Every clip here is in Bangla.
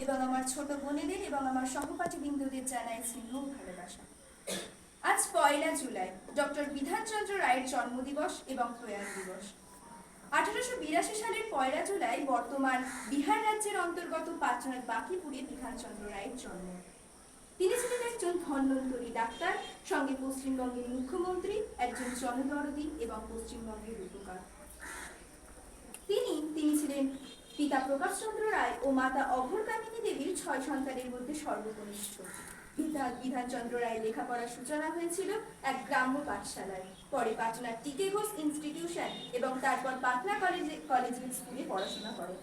এবং আমার ছোট বোনেদের এবং আমার সহপাঠীবৃন্দদের জানাই স্নেহ ও ভালোবাসা। আজ 1 জুলাই ডক্টর বিধানচন্দ্র রায়ের জন্মদিবস এবং প্রয়াণ দিবস। 1882 সালের 1 জুলাই বর্তমান বিহার রাজ্যের অন্তর্গত পাটনার বাঁকিপুরে বিধানচন্দ্র রায়ের জন্ম। তিনি ছিলেন একজন ধন্বন্তরী ডাক্তার, সঙ্গে পশ্চিমবঙ্গের মুখ্যমন্ত্রী, একজন জনদরদী এবং পশ্চিমবঙ্গের রূপকার। তিনি ছিলেন পিতা প্রকাশচন্দ্র রায় ও মাতা অভরকামিনী দেবীর 6 সন্তানের মধ্যে সর্বকনিষ্ঠ। বিধানচন্দ্র রায়ের লেখাপড়ার সূচনা হয়েছিল এক গ্রাম্য পাঠশালায়, পরে পাটনার টিকে ঘোষ ইনস্টিটিউশন এবং তারপর পাটনা কলেজিয়েট স্কুলে পড়াশোনা করেন।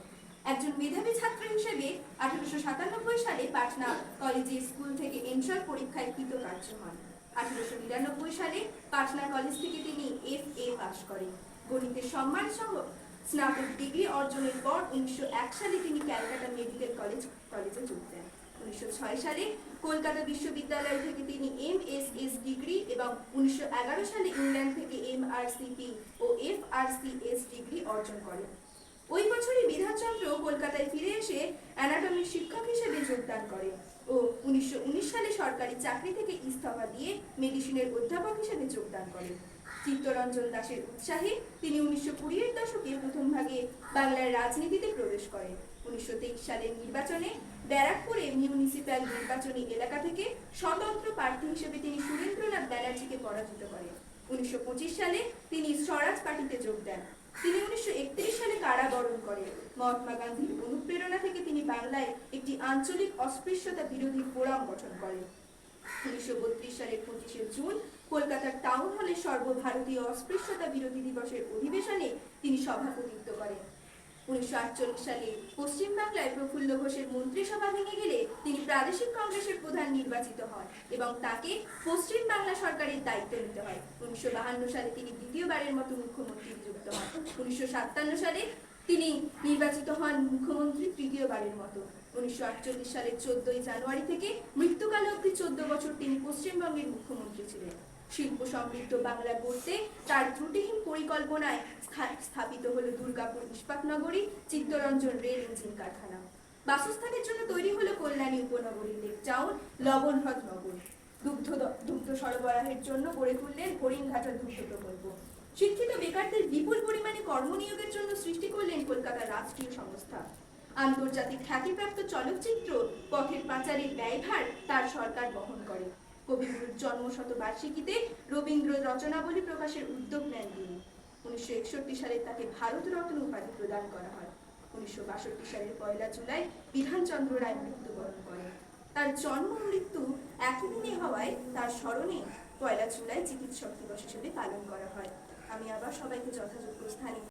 একজন মেধাবী ছাত্র হিসেবে 1897 সালে পাটনা কলেজিয়েট স্কুল থেকে এন্ট্রান্স পরীক্ষায় কৃতকার্য হন। 1899 সালে পাটনা কলেজ থেকে তিনি FA পাশ করেন। গণিতের সম্মান সহ স্নাতক ডিগ্রি অর্জনের পর 1901 সালে তিনি ক্যালকাটা মেডিকেল কলেজে যোগ দেন। 1906 সালে কলকাতা বিশ্ববিদ্যালয় থেকে তিনি MSS ডিগ্রি এবং 1911 সালে ইংল্যান্ড থেকে MRCP ও FRCS ডিগ্রি অর্জন করেন। ওই বছরই বিধানচন্দ্র কলকাতায় ফিরে এসে অ্যানাটমির শিক্ষক হিসেবে যোগদান করেন ও 1919 সালে সরকারি চাকরি থেকে ইস্তফা দিয়ে মেডিসিনের অধ্যাপক হিসেবে যোগদান করেন। চিত্তরঞ্জন দাশের উৎসাহে তিনি 1920 এর দশকে প্রথম ভাগে বাংলার রাজনীতিতে প্রবেশ করেন। 1923 সালের নির্বাচনে ব্যারাকপুরে মিউনিসিপ্যাল নির্বাচনী এলাকা থেকে স্বতন্ত্র প্রার্থী হিসেবে তিনি সুরেন্দ্রনাথ ব্যানার্জিকে পরাজিত করেন। 1925 সালে তিনি স্বরাজ পার্টিতে যোগ দেন। তিনি 1931 সালে কারাবরণ করেন। মহাত্মা গান্ধীর অনুপ্রেরণা থেকে তিনি বাংলায় একটি আঞ্চলিক অস্পৃশ্যতা বিরোধী ফোরাম গঠন করেন। 1932 সালের 25 জুন কলকাতার টাউন হলে সর্বভারতীয় অস্পৃশ্যতা বিরোধী দিবসের অধিবেশনে তিনি সভাপতিত্ব করেন। 1948 সালে পশ্চিমবাংলায় প্রফুল্ল ঘোষের মন্ত্রিসভা ভেঙে গেলে তিনি প্রাদেশিক কংগ্রেসের প্রধান নির্বাচিত হন এবং তাকে পশ্চিম বাংলা সরকারের দায়িত্ব নিতে হয়। 1952 সালে তিনি দ্বিতীয়বারের মতো মুখ্যমন্ত্রী নিযুক্ত হন। 1957 সালে তিনি নির্বাচিত হন মুখ্যমন্ত্রী তৃতীয়বারের মতো। 1948 সালের 14 জানুয়ারি থেকে মৃত্যুকাল অবধি 14 বছর তিনি পশ্চিমবঙ্গের মুখ্যমন্ত্রী ছিলেন। শিল্প সমৃদ্ধ বাংলা গড়তে তার ত্রুটিহীন পরিকল্পনায় স্থাপিত হলো দুর্গাপুর ইস্পাত নগরী, চিত্তরঞ্জন রেল ইঞ্জিন কারখানা। বাসস্থানের জন্য তৈরি হলো কল্যাণী উপনগরী, লেক টাউন, লবণহ্রদ নগর। দুগ্ধ সরবরাহের জন্য গড়ে তুললেন হরিণঘাটা দুগ্ধ প্রকল্প। শিক্ষিত বেকারদের বিপুল পরিমাণে কর্মনিয়োগের জন্য সৃষ্টি করলেন কলকাতার রাষ্ট্রীয় সংস্থা। আন্তর্জাতিক খ্যাতিপ্রাপ্ত চলচ্চিত্র পথের পাঁচালীর ব্যয়ভার তার সরকার বহন করে। কবিগুরুর জন্মশতবার্ষিকীতে রবীন্দ্র রচনাবলী প্রকাশের উদ্যোগ নেন তিনি। 1961 সালে তাকে ভারতরত্ন উপাধি প্রদান করা হয়। 1962 সালের 1 জুলাই বিধানচন্দ্র রায় মৃত্যুবরণ করেন। তার জন্ম মৃত্যু একই দিনে হওয়ায় তার স্মরণে 1 জুলাই চিকিৎসক দিবস হিসেবে পালন করা হয়। আমি আবার সবাইকে যথাযোগ্য স্থানে